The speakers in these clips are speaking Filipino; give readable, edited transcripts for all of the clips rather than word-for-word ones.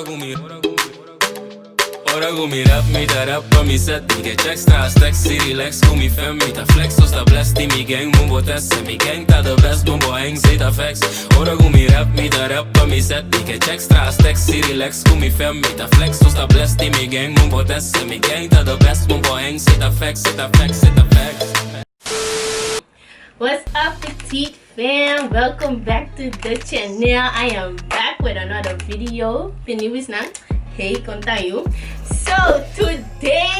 Ora gumi rap, mi da rap pa mi set. Mi get extra sexy, relax, gumi fem. Mi ta flex, so sta blessed. Mi gang, mumbo test. Mi gang ta the best, mumbo hang, say ta flex. Ora gumi rap, mi da rap pa mi set. Mi get extra sexy, relax, gumi fem. Mi ta flex, so sta blessed. Mi gang, mumbo test. Mi gang ta the best, mumbo hang, say ta flex, say ta flex, say ta flex. What's up, petite fam? Welcome back to the channel. I am back with another video. Piniwis na. Hey, kontayo. So today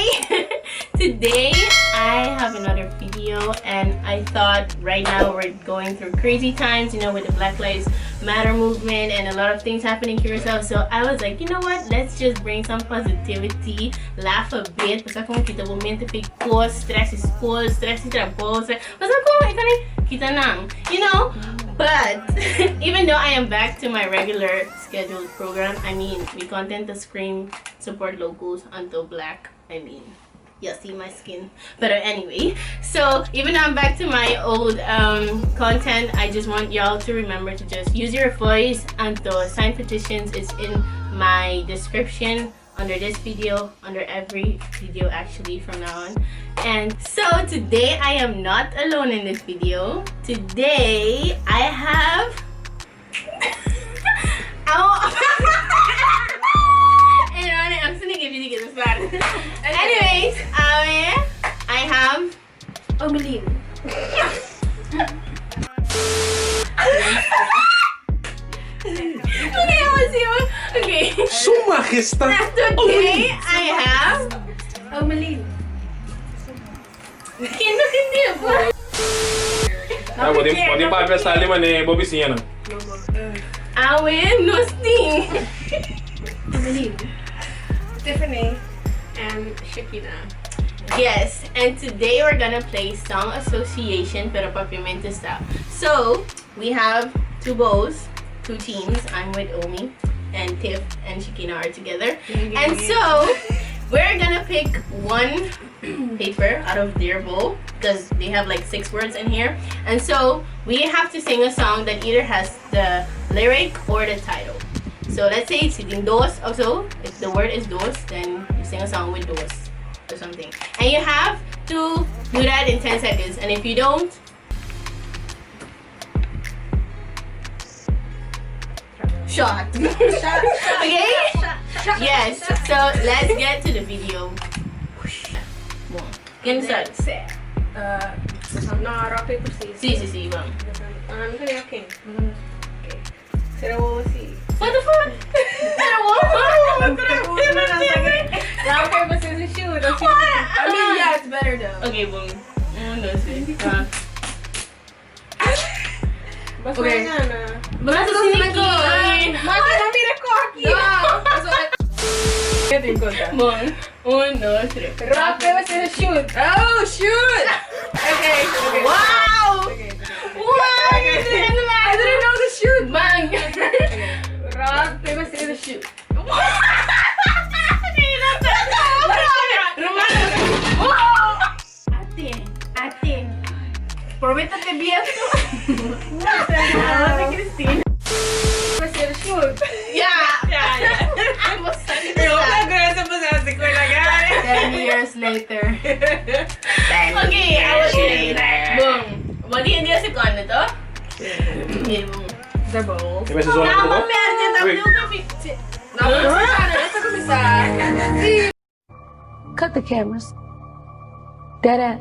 I have another video, and I thought right now we're going through crazy times, you know, with the Black Lives Matter movement and a lot of things happening to yourself. So I was like, you know what, let's just bring some positivity, laugh a bit. Basta kung kita momento pico, stress is school, stress is trabaho, basta kung kita nang, you know. But even though I am back to my regular scheduled program, I mean, we content to scream support locals until black. I mean, you'll see my skin. But anyway, so even though I'm back to my old content, I just want y'all to remember to just use your voice, and to sign petitions is in my description under this video, under every video actually from now on. And so today I am not alone in this video. Today I have I'm just gonna give you the spot. Anyways, I have Omeline. Okay, what's you? Okay. Sumachista. Today I have Omeline. Hindi po. Pwede pa sali man eh, Bobby siya na. Awen, no sting. Omeline, Tiffany, and Shakina. Yes, and today we're gonna play Song Association, pero PAPIAMENTU style. So, we have two bows, two teams. I'm with Omi, and Tiff and Shakina are together. And so, we're gonna pick one paper out of their bowl, because they have like 6 words in here. And so, we have to sing a song that either has the lyric or the title. So let's say it's in dos also. If the word is dos, then you sing a song with dos or something. And you have to do that in 10 seconds. And if you don't, shot. Okay? Yes. So let's get to the video. Can start. No, rock, paper, scissors. Sí, vamos. I'm gonna okay. Okay. So see. What the fuck? Rock, paper, scissors, shoot. I mean, yeah, it's better though. Okay, boom. Okay. Basta siniki. Mami na cocky. Bon. 1, 2, 3. Rock, paper, scissors, shoot. Oh, shoot. Okay. Wow! Okay. Wow! I didn't know the shoot. Bang! Rock, paper, scissors, shoot. Ate. Prométate bien. Cristina. Paper, scissors, shoot. Yeah. I was studying that. 10 years later. Okay, I was saying. Boom. What do you do sa kanya to? Okay, boom. The bowl. Iba sa zona ko to? Cut the cameras. Dead ass.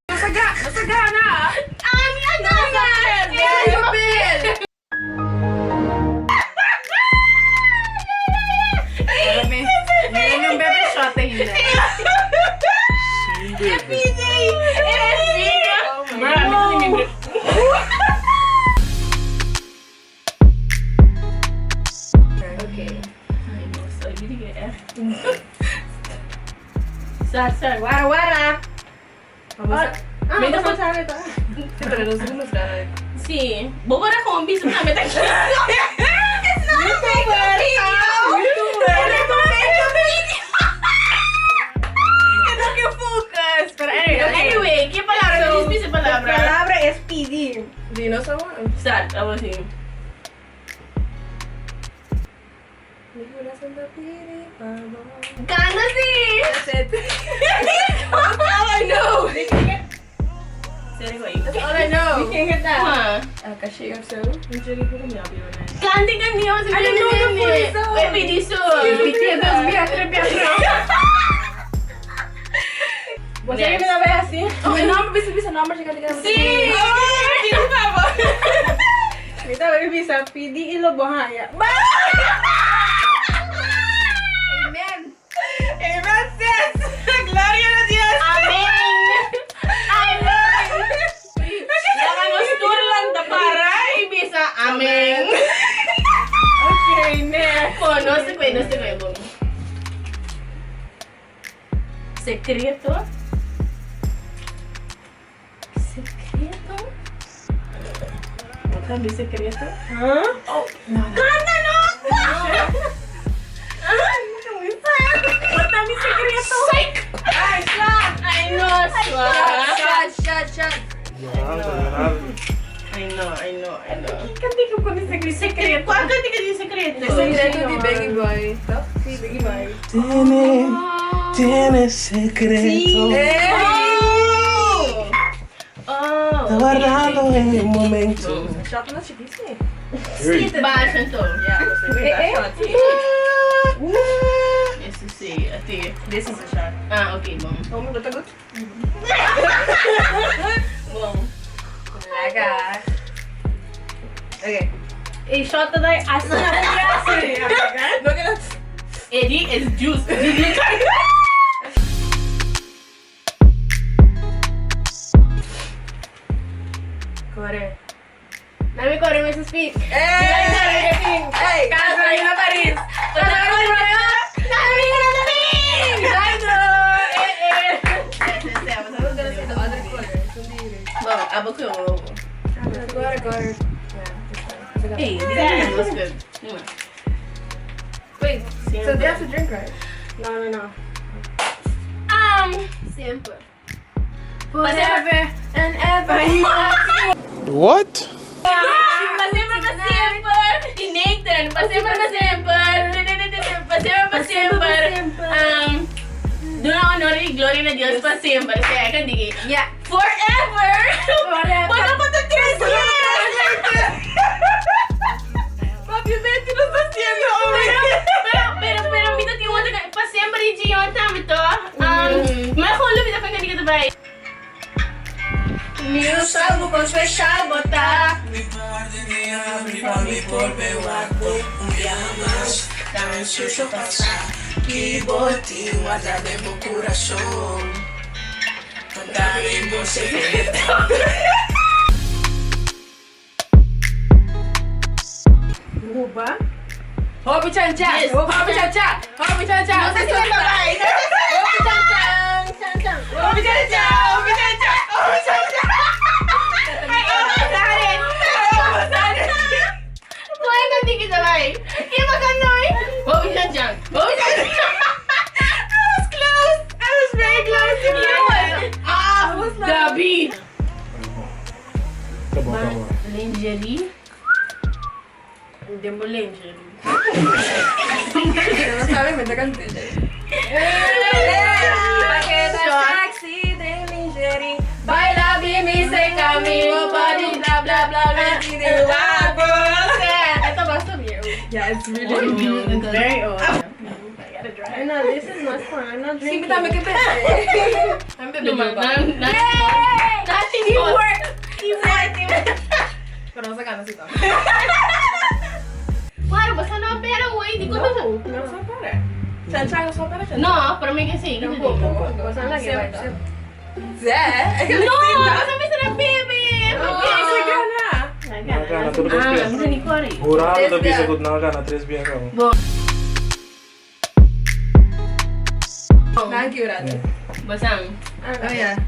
Nasagana. Ngayon yung bebe shot eh yun. FPJ! Okay. So, hindi ka F. Sar. Wara. May dapat sana ito. si. Bobo na kung ambis na namin. It's not a fake video! Pero anyway, ¿qué palabra? So, ¿Qué palabra? Palabra es PD. Do you know someone? Start. I was him. Canta sí. That's it. That's all I know. That's all I know. You can't get that. Huh? Kasi yung so. Canti ka niyo sa I don't know the full song. Wait, pwede so. Você me dá bem assim? Okay, não, bisa nomor siya kalikan. Sí. Hindi pa ba? Kita bisa PD ilo bahaya. Amen. Amen, sis. Gloria a Dios. Amen. Amen. Jangan nustulan ta para bisa amen. Okay, next. Oh, no se puede, bom. Secreto. Secreto. Otra di secreto. Huh? Oh, no. Canta no. Otra di secreto. Psych. Ay, shot. I know, swag. Shot. I know. Cantik ko ni secreto. ¿Cuál canti ka di secreto? Secreto di Baggy Boy. Sí, Baggy Boy. Tienes secreto. Oh. Guardado en el momento. Shot na chiquisi. Baixo então. Yeah. Esse sim, ati. This is a shot. Ah, okay, bom. Oh, mo tagot. Bom. Laga. Okay. Shot na tayo. Asa na ko Look at us. Eddie is juice. Corre. Nami ko rin may speak. Hey! Casa rin na Paris. Nami ko na Paris! Bom, abo ko yung logo. Corre. Hey, this looks good. Wait, so they have to drink, right? No. Simple. Forever and ever you are. What? Pasimple. Nathan, pasimple. Doon ako nori, glory na Diyos, pasimple. Kaya kan digi. Yeah. Forever. Wala pa to 3 years. Papiamento no paciente. Pero mito tiyo mo taga pasimple di yon tama to. Mahon lumita pa kanina to bay. Meu salvo com fechar botar. Que bote guardado en mi corazón. Contar en mi secreto. Ruba. Hobby chan-chan. Yes. Hobby chan-chan. Hobby chan-chan. No sé si me babay. Hobby chan-chan. Hobby chan-chan. Hobby chan-chan. Hobby chan-chan. Ay, almost had it. Why not think it's alive? Iya maganoy. Oh, Chan. I was close. I was very close to you. I was like. David. Come on. Lingerie. Hindi mo lingerie. No sabe, me toca el Paqueta sexy de lingerie. Baila bien y se camino. Body bla bla bla bla. Ito ba so weird? Yeah, it's really old. It's very old. I gotta dry. No, this is not fun. I'm not Sí, drinking. dame que pensé. I'm No, nothing work. Pero no sacando así todo. Claro, basta na pera, güey. Di ko na sa... No son para. Chan-chan, no son para chan-chan. No, pero may kasi. Tampoco. Basta na lagi ba ito? No, basta may sarap, baby. Esa gana. Gana, tudo Ah, bem. bisa ni Cory. Jurado da bisa good na gana 3 bien ka. Bom. Thank you, Rado. Basang. Oh, yeah.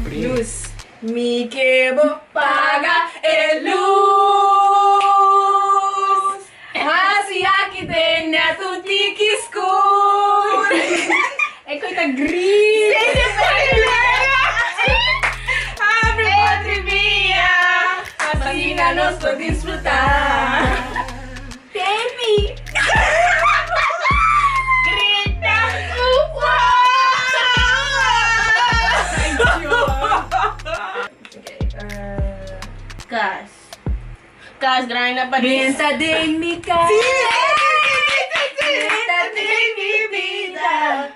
Luz. Mi quebo paga el luz. Hacia que tenha tu tiki escuro. É coisa gris. Abre outra via. Fascina nos grande na Paris. Mientras de mi casa. Mientras de mi vida.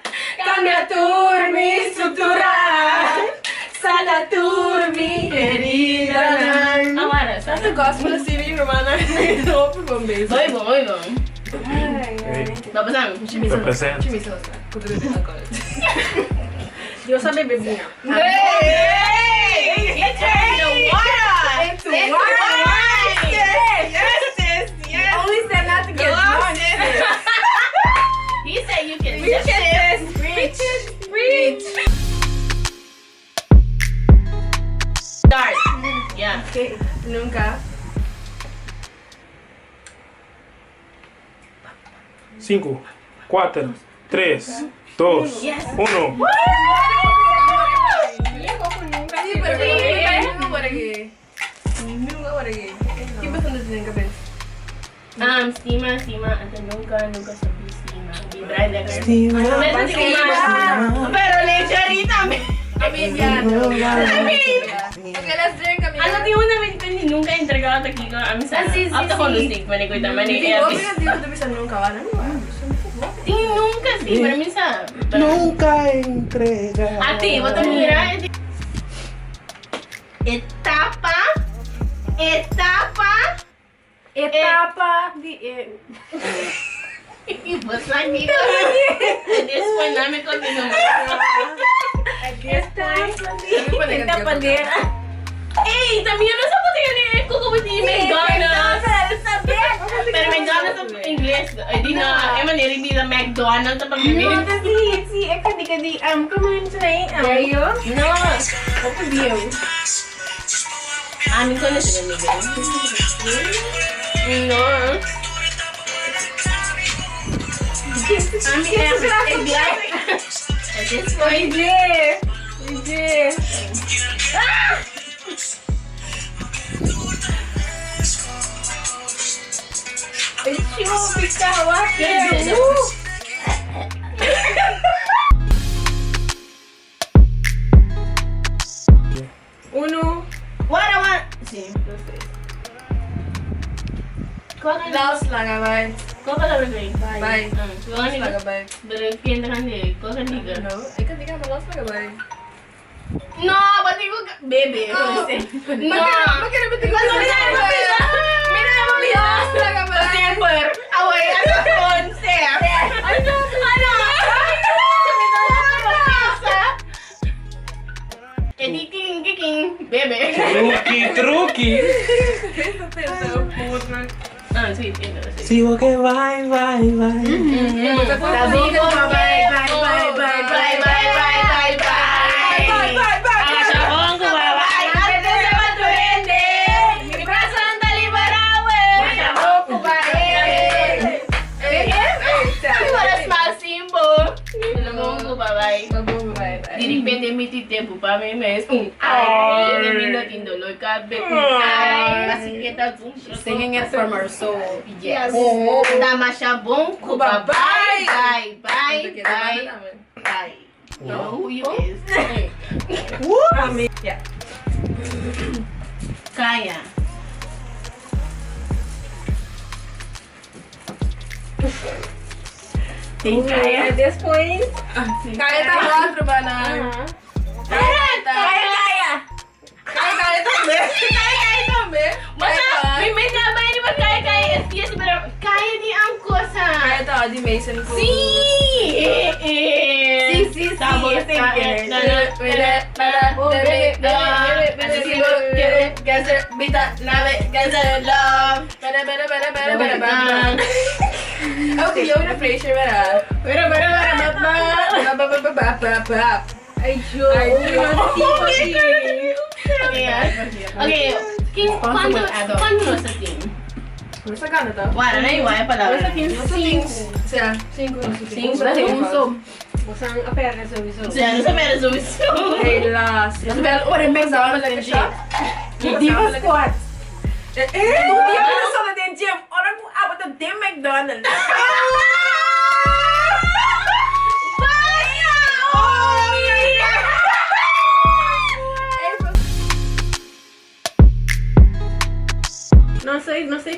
Cambia turmi estructura. Sana turmi herida. Amara, That's the gospel CD, Romana. Open from base. Muy bom. Babasang. Represent. Chimisosa. Kuduro din ako. Diyo sabi baby niya. Hey! It's the water! It's water! Yes! Only said not to get drunk. He said you can Reach it, sis. Reach. Start. Yeah. Okay, nunca. 5, 4, 3, 2, Yes. 1. Stima, hasta nunca sabi stima. Vibrar de acá. Stima. Pero lecherita, Okay, let's drink, amiga. ano di mo namin ito ni nunca entregado aquí ko amin sa after ko lusig man ko tama ni Di nunca sí, pero minsan. Nunca entrega. Ati, what mira? Etapa di Basta hindi ko. At this point namin ko etapa dera. Eh, también no sabemos que como di McDonald's. Pero McDonald's en inglés. Di na, eman niribida McDonald's sa pag-bibig. No, si kadi kumain tonight. Are you? No. Open view. Amin ko na sila nigay. No. At this point, Uno. What? Sí. Last lang, abay. Kau kalau bermain. Bye. Kau Last ni lang, abay. berkian dengan dia. Kau kan tiga. No, ikaw di ka malas lang, abay. No, pati ko bebe. No. Magkano ba tingin mo? Last lang ang September. Away ano concept. Ano? Editing, bebe. Truki. Sí. Sigo que bye. Diripende mi tempo pa may mes. Ay, minutin dolor kabe. Ay, kasi kita Singing it from our soul. Yes. Tama siya bong kuba. Bye. No, who you is? Yeah. Kaya. At this point, kaya tayo 4 ba na? Kaya. Masa, may nabay di ba kaya? Yes, pero kaya ni ang kosa. Kaya to, di Mason ko. Si. Tabo na Okay, yun na pressure ba? Ay, Okay, quando sa team? Sa kano to? Wala na iwan pala. Siya. 5. Masang apera sa viso. Siya, sa meron sumiso. Ay, last. Pero, what it makes up like a shot? Di ba squats? Kung di ako nasa na din, Jim, orang kung abot ng Tim McDonald's. Não sei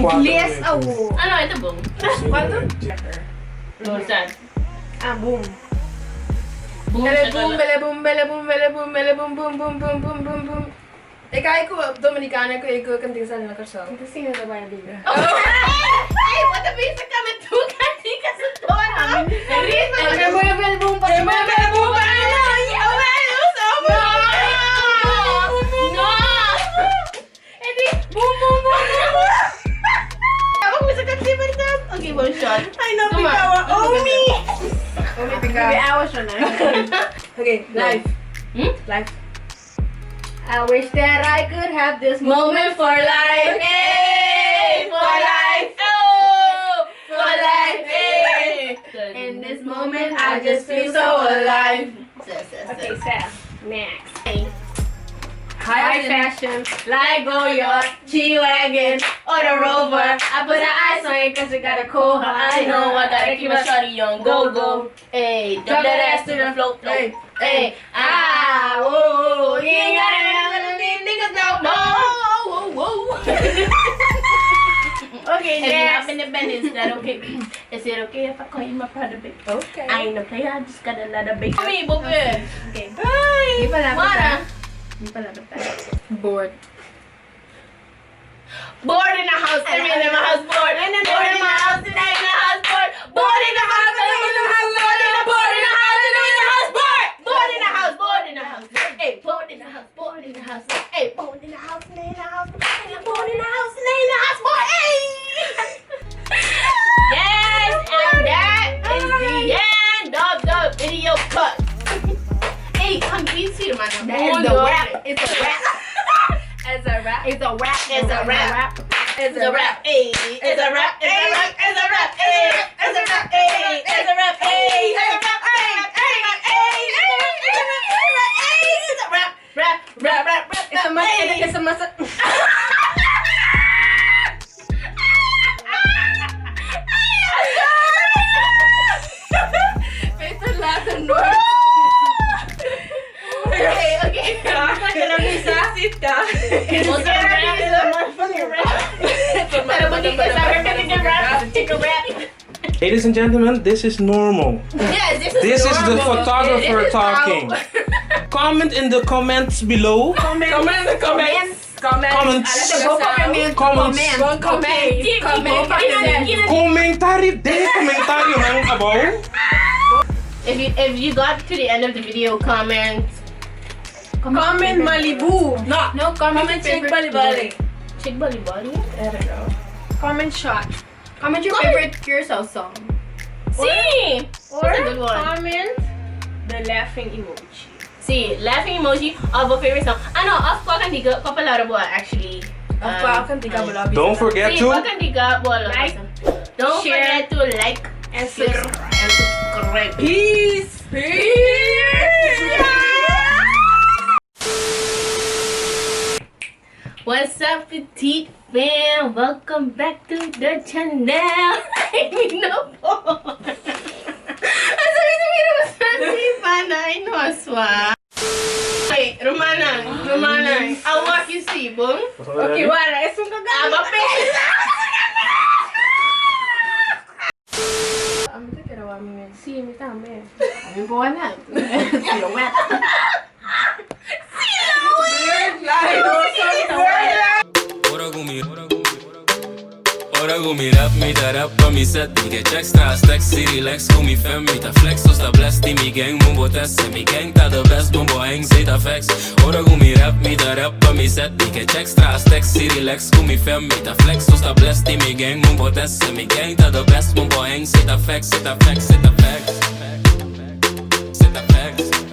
Inglês, oh. Ano, ito boom. Quanto? Saan? Ah, boom. Boom Bele siya boom, doon. bele boom, bele boom, bele boom, bele boom, boom, boom, boom, boom, boom, boom. Ikaw Dominicana ko, ikaw kanting sa nila kasal. Sino na ba yung biga? Ay, what the bisa kami tukan? Di ka sa tuwan, ha? Bele boom, bele boom, bele boom, bele boom, No! Edi, boom, boom, boom, boom. Ako bisa kasi balikan. Okay, one shot. Ay, no, Tuma. bikawa. Oh, me! May awas siya na. Okay, live. Live. I wish that I could have this Moment for life, hey! For life, oh! For life, hey! In this moment, I just feel so alive. Okay, Seth. Next. High fashion, like Goya, G-Wagon, or the Rover. I put the ice on it cause it got a cold heart. I know I gotta keep my shawty on go-go. Hey, dump that ass to the float, float. Hey, ah, whoa, you ain't gotta remember these niggas no more. Whoa, whoa. Okay, next. In the bend, is that okay? Is it okay if I call you my Prada babe? Okay. I ain't a player, I just got a lot of big. Me, bobe. Okay. Di pa lapit Mara. Di pa lapit Bored. Bored in the house, I'm in my house, bored. Bored in my house, tonight in the house, bored. Bored in the house, I'm in the house, bored in the house, I'm in the house, bored. Bored in the house, bored in the house. Hey, bored in the house, bored in the house. Hey, bored in the house, in the house, bored in the house, in the house, bored. Hey. Yes, and that is the end of the video cut. Hey, come easy, man. That is the rap. It's a rap. It's a rap. It's a rap. It's a rap. It's It's a rap. Hey, it's a rap. It's a rap. It's a rap. Hey, it's a rap. Hey, it's a rap. Hey, it's a rap. Hey, it's a rap. Rap, rap, rap, rap. It's a masa. It's a Latin word. Okay, okay. Sit down. What's a rap? It's a motherfucking rap. Pero bonito sa rap. Take a rap. Ladies and gentlemen, this is normal. Yes, This is the normal. photographer It is talking. Comment in the comments below. Comment in the comments. Comments. Comments. Commentary. Dili commentary ng abaw. If you got to the end of the video, comment Malibu. No, comment Chick Bali. Chick Bali Bali? I don't know. Comment shot. Comment your Comment. favorite Curacao song. See, Or that's a good one. comment the laughing emoji. See, laughing emoji of a favorite song. Ano, of ko kan diga popular bo actually. Don't forget See, to. kan diga bo Like, Don't share, forget to like and subscribe. Peace. What's up, petite fam? Welcome back to the channel. I know po. Sabi naman si Pana, I know aswa. Hey, Romana, I'll walk you see, bong. Okay, wala. Esong kagaya. Abape. Sí, mi también. Ano po na? Silhouette. Ora gå mi rap, mi da rap på mi set. Mi get extra sexy, relax, gå mi fem. Mi ta flex och sta blast i mi gang. Mumbo tesse, mi gang ta the best. Mumbo hang, say ta flex. Ora gå mi rap, mi da rap på mi set. Mi get extra sexy, relax, gå mi fem. Mi ta flex och sta blast i mi gang. Mumbo tesse, mi gang ta the best. Mumbo hang, say ta flex, say ta flex, say ta flex. Say ta flex.